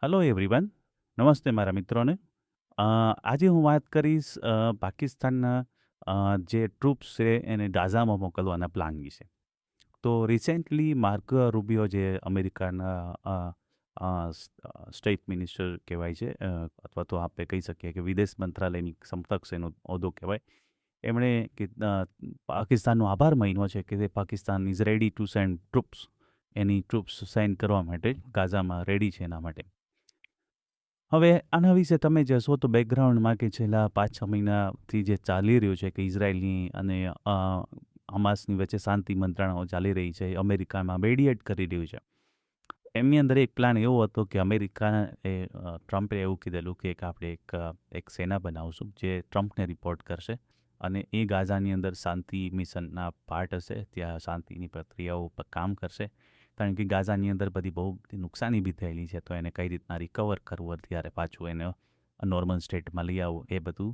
Hello everyone, નમસ્તે મારા મિત્રોને. આજે હું વાત કરીશ પાકિસ્તાનના જે ટ્રૂપ્સ છે એને ગાઝામાં મોકલવાના પ્લાન વિશે. તો રિસેન્ટલી માર્કો રૂબિયો જે અમેરિકાના સ્ટેટ મિનિસ્ટર કહેવાય છે, અથવા તો આપણે કહી શકીએ કે વિદેશ મંત્રાલયની સમકક્ષ એનો હોદ્દો કહેવાય. એમણે પાકિસ્તાનનો આભાર માન્યો છે કે Pakistan is ready to send troops, any troops send કરવા માટે ગાઝામાં રેડી છે એના માટે. હવે આના વિશે તમે જશો તો બેકગ્રાઉન્ડમાં કે છેલ્લા 5-6 મહિનાથી જે ચાલી રહ્યું છે કે ઇઝરાયલની અને હમાસની વચ્ચે શાંતિ મંત્રણાઓ ચાલી રહી છે, અમેરિકામાં મેડિએટ કરી રહ્યું છે. એમની અંદર એક પ્લાન એવો હતો કે ટ્રમ્પે એવું કીધેલું કે આપણે એક સેના બનાવશું જે ટ્રમ્પને રિપોર્ટ કરશે અને એ ગાઝાની અંદર શાંતિ મિશનના પાર્ટ હશે, ત્યાં શાંતિની પ્રક્રિયાઓ પર કામ કરશે. કારણ કે ગાઝાની અંદર બધી બહુ નુકસાની બી થયેલી છે, તો એને કઈ રીતના રિકવર કરવું, ત્યારે પાછું એને નોર્મલ સ્ટેટમાં લઈ આવવું, એ બધું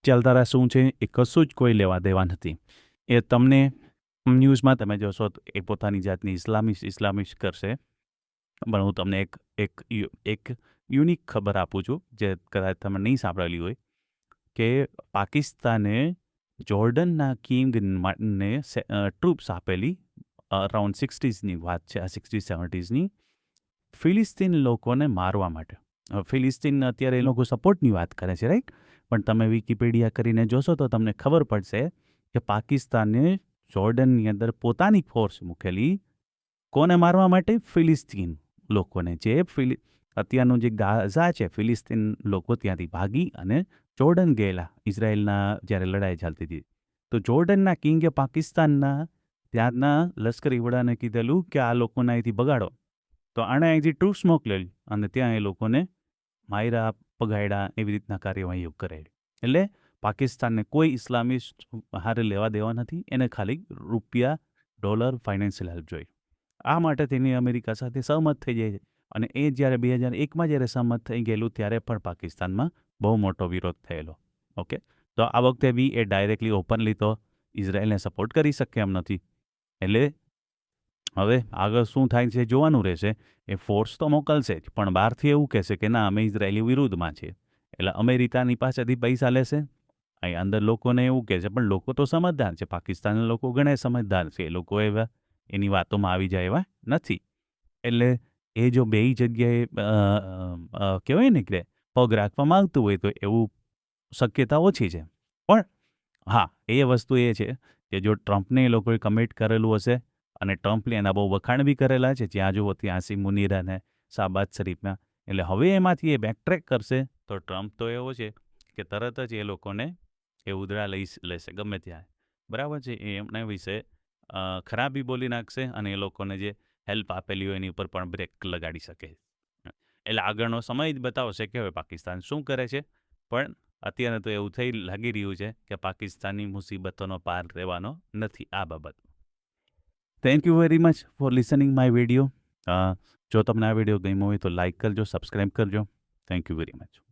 ચાલતા શું છે એ કશું જ કોઈ લેવા દેવા નથી. એ તમને ન્યૂઝમાં તમે જોશો તો એ પોતાની જાતની ઇસ્લામિશ કરશે. પણ હું તમને એક યુનિક ખબર આપું છું જે કદાચ તમે નહીં સાંભળેલી હોય, કે પાકિસ્તાને જોર્ડનના કિંગને ટ્રૂપ્સ આપેલી, અરાઉન્ડ 60sની વાત છે, આ 60-70sની, ફિલિસ્તીન લોકોને મારવા માટે. ફિલિસ્તીન અત્યારે એ લોકો સપોર્ટની વાત કરે છે, રાઈટ? પણ તમે વિકિપીડિયા કરીને જોશો તો તમને ખબર પડશે કે પાકિસ્તાને જોર્ડનની અંદર પોતાની ફોર્સ મૂકેલી, કોને મારવા માટે? ફિલિસ્તીન લોકોને. જે અત્યારનું જે ગાઝા છે, ફિલિસ્તીન લોકો ત્યાંથી ભાગી અને જોર્ડન ગયેલા, ઇઝરાયલના જ્યારે લડાઈ ચાલતી હતી. તો જોર્ડનના કિંગે પાકિસ્તાનના ત્યાંના લશ્કરી વડાને કીધેલું કે આ લોકોને અહીંથી બગાડો. તો આણે અહીંથી ટ્રૂપ્સ મોકલેલી અને ત્યાં એ લોકોને માયરા, પગાડ્યા, એવી રીતના કાર્યવાહીઓ કરેલી. એટલે પાકિસ્તાનને કોઈ ઇસ્લામિસ્ટ હારે લેવા દેવા નથી, એને ખાલી રૂપિયા, ડોલર, ફાઇનાન્શિયલ હેલ્પ જોઈએ. આ માટે તેની અમેરિકા સાથે સહમત થઈ જાય છે. અને એ જ્યારે 2001માં જ્યારે સહમત થઈ ગયેલું ત્યારે પણ પાકિસ્તાનમાં બહુ મોટો વિરોધ થયેલો. ઓકે, તો આ વખતે બી એ ડાયરેક્ટલી ઓપનલી તો ઇઝરાયલને સપોર્ટ કરી શકે એમ નથી. એટલે હવે આગળ શું થાય છે જોવાનું રહેશે. એ ફોર્સ તો મોકલશે જ, પણ બહારથી એવું કહેશે કે ના, અમે ઇઝરાયલી વિરુદ્ધમાં છીએ. એટલે અમેરિકાની પાસેથી પૈસા લેશે, અહીં અંદર લોકોને એવું કહે છે. પણ લોકો તો સમજદાર છે, પાકિસ્તાનના લોકો ઘણા સમજદાર છે, એ લોકો એવા એની વાતોમાં આવી જાય એવા નથી. એટલે એ જો બે જગ્યાએ કહેવાય ને કે પગ રાખવા માંગતું હોય તો એવું શક્યતા ઓછી છે. પણ હા, એ વસ્તુ એ છે કે જો ટ્રમ્પને એ લોકોએ કમિટ કરેલું હશે, અને ટ્રમ્પને એના બહુ વખાણ બી કરેલા છે, જ્યાં જુઓ ત્યાં આસિમ મુનીર અને શાહબાજ શરીફના. એટલે હવે એમાંથી એ બેકટ્રેક કરશે તો ટ્રમ્પ તો એવો છે કે તરત જ એ લોકોને એ ઉધડા લઈ લેશે ગમે ત્યાં. બરાબર છે? એ એમના વિશે ખરાબી બોલી નાખશે અને એ લોકોને જે હેલ્પ આપેલી હોય એની ઉપર પણ બ્રેક લગાડી શકે. એટલે આગળનો સમય જ બતાવશે કે હવે પાકિસ્તાન શું કરે છે. પણ અત્યારે તો એવું લાગી રહ્યું છે કે પાકિસ્તાનની મુસીબતોનો પાર રહેવાનો નથી આ બાબત. Thank you very much for listening my video. જો તમને આ વિડીયો ગમ્યો હોય તો લાઇક કરજો, સબસ્ક્રાઈબ કરજો. Thank you very much.